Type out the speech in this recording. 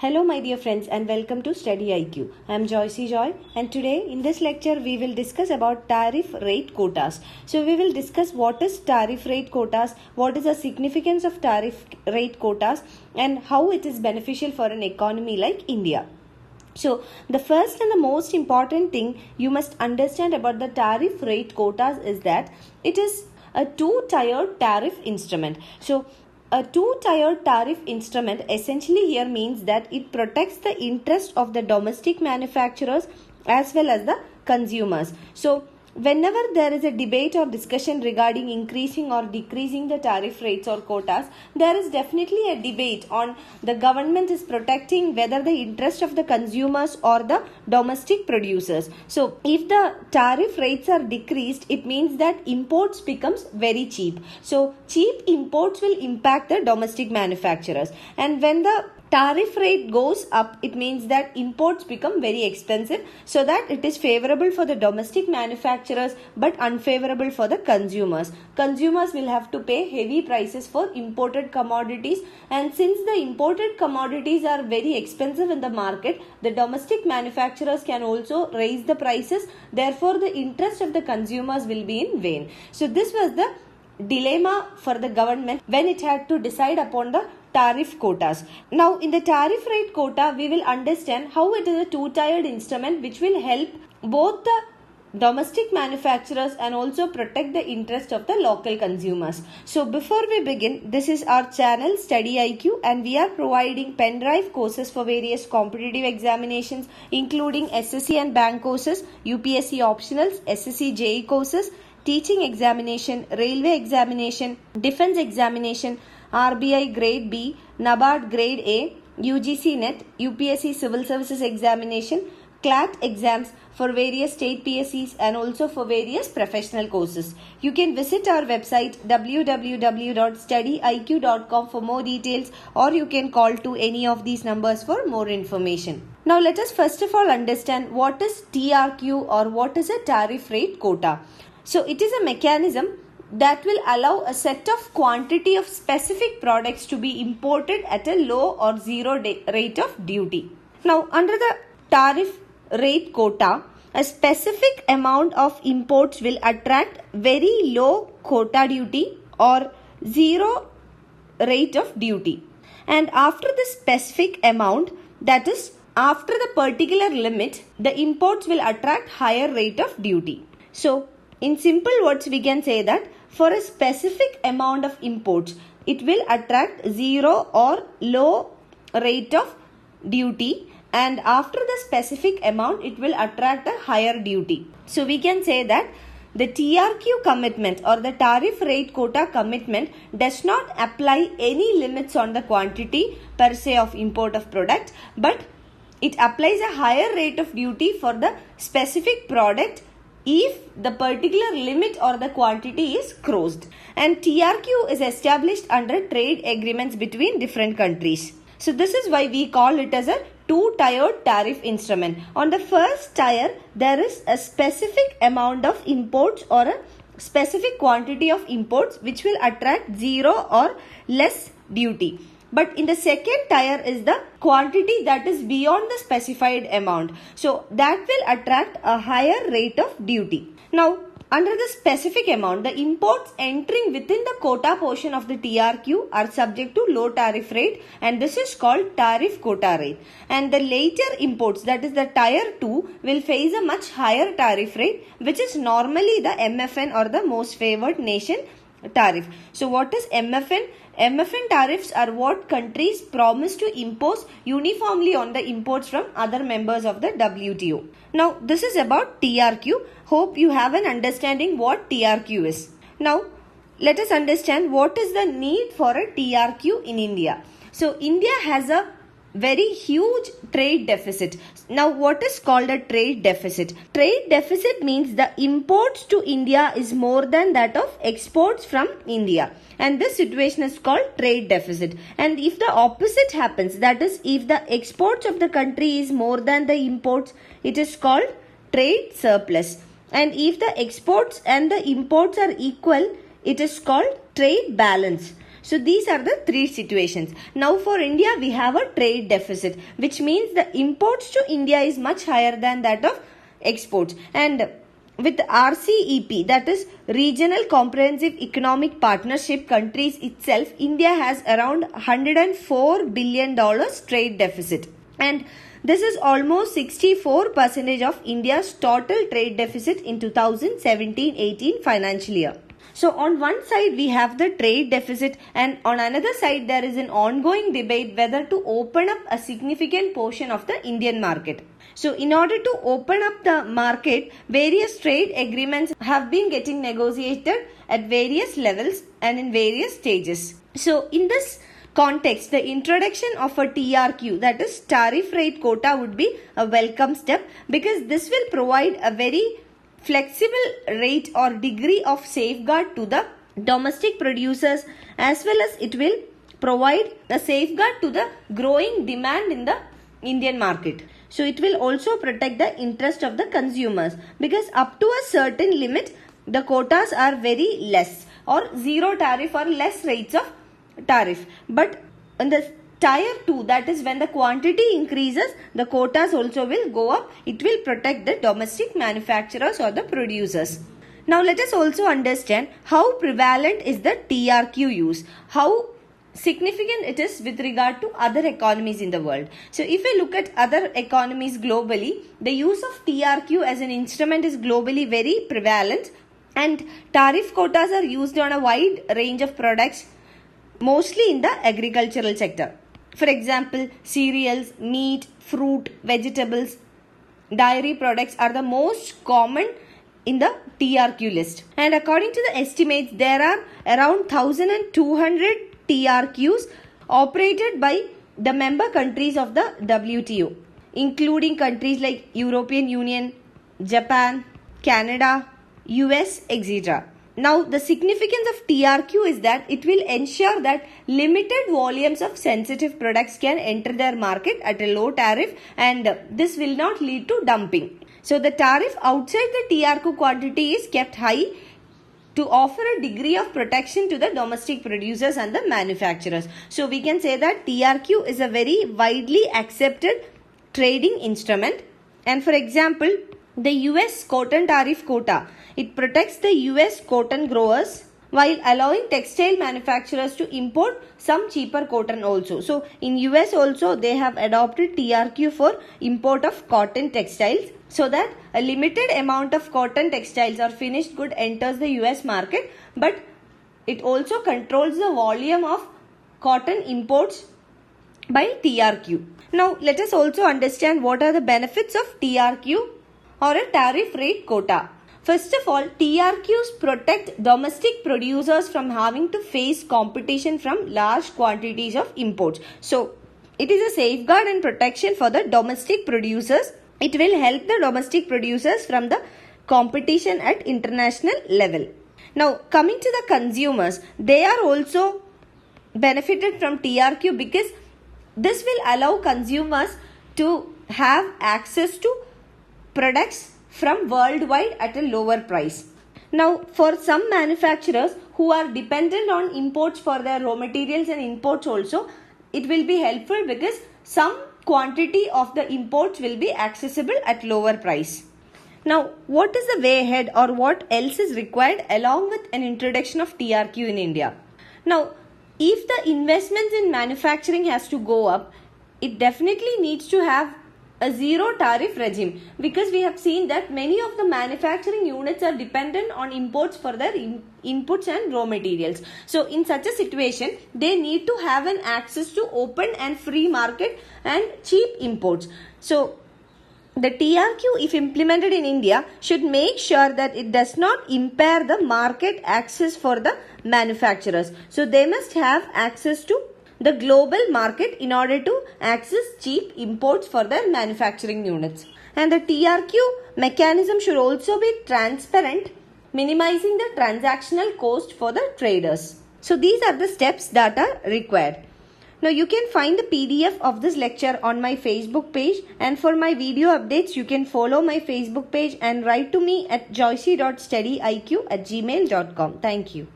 Hello my dear friends and welcome to StudyIQ. I am Joy and today in this lecture we will discuss about tariff rate quotas. So we will discuss what is tariff rate quotas, what is the significance of tariff rate quotas and how it is beneficial for an economy like India. So the first and the most important thing you must understand about the tariff rate quotas is that it is a two-tiered tariff instrument. So a two-tiered tariff instrument essentially here means that it protects the interest of the domestic manufacturers as well as the consumers. So whenever there is a debate or discussion regarding increasing or decreasing the tariff rates or quotas, there is definitely a debate on the government is protecting whether the interest of the consumers or the domestic producers. So if the tariff rates are decreased, it means that imports becomes very cheap. So cheap imports will impact the domestic manufacturers, and when the tariff rate goes up, it means that imports become very expensive, so that it is favorable for the domestic manufacturers but unfavorable for the consumers. Consumers will have to pay heavy prices for imported commodities, and since the imported commodities are very expensive in the market, the domestic manufacturers can also raise the prices. Therefore, the interest of the consumers will be in vain. So this was the dilemma for the government when it had to decide upon the tariff quotas. Now in the tariff rate quota, we will understand how it is a two-tiered instrument which will help both the domestic manufacturers and also protect the interest of the local consumers. So before we begin, this is our channel StudyIQ and we are providing pen drive courses for various competitive examinations including SSC and bank courses, UPSC optionals, SSC JE courses, teaching examination, railway examination, defense examination, RBI grade B, NABARD grade A, UGC NET, UPSC Civil Services Examination, CLAT exams for various state PSCs and also for various professional courses. You can visit our website www.studyiq.com for more details, or you can call to any of these numbers for more information. Now let us first of all understand what is TRQ or what is a tariff rate quota. So it is a mechanism that will allow a set of quantity of specific products to be imported at a low or zero rate of duty. Now under the tariff rate quota, a specific amount of imports will attract very low quota duty or zero rate of duty, and after the specific amount, that is after the particular limit, the imports will attract higher rate of duty. So in simple words, we can say that for a specific amount of imports, it will attract zero or low rate of duty, and after the specific amount, it will attract a higher duty. So we can say that the TRQ commitment or the tariff rate quota commitment does not apply any limits on the quantity per se of import of product, but it applies a higher rate of duty for the specific product if the particular limit or the quantity is crossed. And TRQ is established under trade agreements between different countries. So this is why we call it as a two-tiered tariff instrument. On the first tier, there is a specific amount of imports or a specific quantity of imports which will attract zero or less duty. But in the second tier is the quantity that is beyond the specified amount. So that will attract a higher rate of duty. Now under the specific amount, the imports entering within the quota portion of the TRQ are subject to low tariff rate, and this is called tariff quota rate. And the later imports, that is the tier 2, will face a much higher tariff rate, which is normally the MFN or the most favored nation tariff. So what is MFN? MFN tariffs are what countries promise to impose uniformly on the imports from other members of the WTO. Now this is about TRQ. Hope you have an understanding what TRQ is. Now let us understand what is the need for a TRQ in India. So India has a very huge trade deficit. Now what is called a trade deficit? Trade deficit means the imports to India is more than that of exports from India, and this situation is called trade deficit. And if the opposite happens, that is if the exports of the country is more than the imports, it is called trade surplus. And if the exports and the imports are equal, it is called trade balance. So these are the three situations. Now for India, we have a trade deficit, which means the imports to India is much higher than that of exports. And with RCEP, that is Regional Comprehensive Economic Partnership countries itself, India has around $104 billion trade deficit. And this is almost 64% of India's total trade deficit in 2017-18 financial year. So on one side we have the trade deficit, and on another side there is an ongoing debate whether to open up a significant portion of the Indian market. So in order to open up the market, various trade agreements have been getting negotiated at various levels and in various stages. So in this context, the introduction of a TRQ, that is tariff rate quota, would be a welcome step, because this will provide a very flexible rate or degree of safeguard to the domestic producers, as well as it will provide a safeguard to the growing demand in the Indian market. So it will also protect the interest of the consumers, because up to a certain limit the quotas are very less, or zero tariff or less rates of tariff. But in the tier 2, that is when the quantity increases, the quotas also will go up. It will protect the domestic manufacturers or the producers. Now let us also understand how prevalent is the TRQ use, how significant it is with regard to other economies in the world. So if we look at other economies globally, the use of TRQ as an instrument is globally very prevalent, and tariff quotas are used on a wide range of products, mostly in the agricultural sector. For example, cereals, meat, fruit, vegetables, dairy products are the most common in the TRQ list. And according to the estimates, there are around 1,200 TRQs operated by the member countries of the WTO, including countries like European Union, Japan, Canada, US, etc. Now, the significance of TRQ is that it will ensure that limited volumes of sensitive products can enter their market at a low tariff, and this will not lead to dumping. So, the tariff outside the TRQ quantity is kept high to offer a degree of protection to the domestic producers and the manufacturers. So, we can say that TRQ is a very widely accepted trading instrument. And for example, the US cotton tariff quota, it protects the US cotton growers while allowing textile manufacturers to import some cheaper cotton also. So in US also they have adopted TRQ for import of cotton textiles, so that a limited amount of cotton textiles or finished good enters the US market, but it also controls the volume of cotton imports by TRQ. Now let us also understand what are the benefits of TRQ or a tariff rate quota. First of all, TRQs protect domestic producers from having to face competition from large quantities of imports. So, it is a safeguard and protection for the domestic producers. It will help the domestic producers from the competition at international level. Now, coming to the consumers, they are also benefited from TRQ because this will allow consumers to have access to products from worldwide at a lower price. Now, for some manufacturers who are dependent on imports for their raw materials and imports also, it will be helpful because some quantity of the imports will be accessible at lower price. Now, what is the way ahead, or what else is required along with an introduction of TRQ in India? Now, if the investments in manufacturing has to go up, it definitely needs to have a zero tariff regime, because we have seen that many of the manufacturing units are dependent on imports for their inputs and raw materials. So in such a situation, they need to have an access to open and free market and cheap imports. So the TRQ, if implemented in India, should make sure that it does not impair the market access for the manufacturers. So they must have access to the global market in order to access cheap imports for their manufacturing units. And the TRQ mechanism should also be transparent, minimizing the transactional cost for the traders. So these are the steps that are required. Now you can find the PDF of this lecture on my Facebook page, and for my video updates you can follow my Facebook page and write to me at joycey.studyiq@gmail.com. Thank you.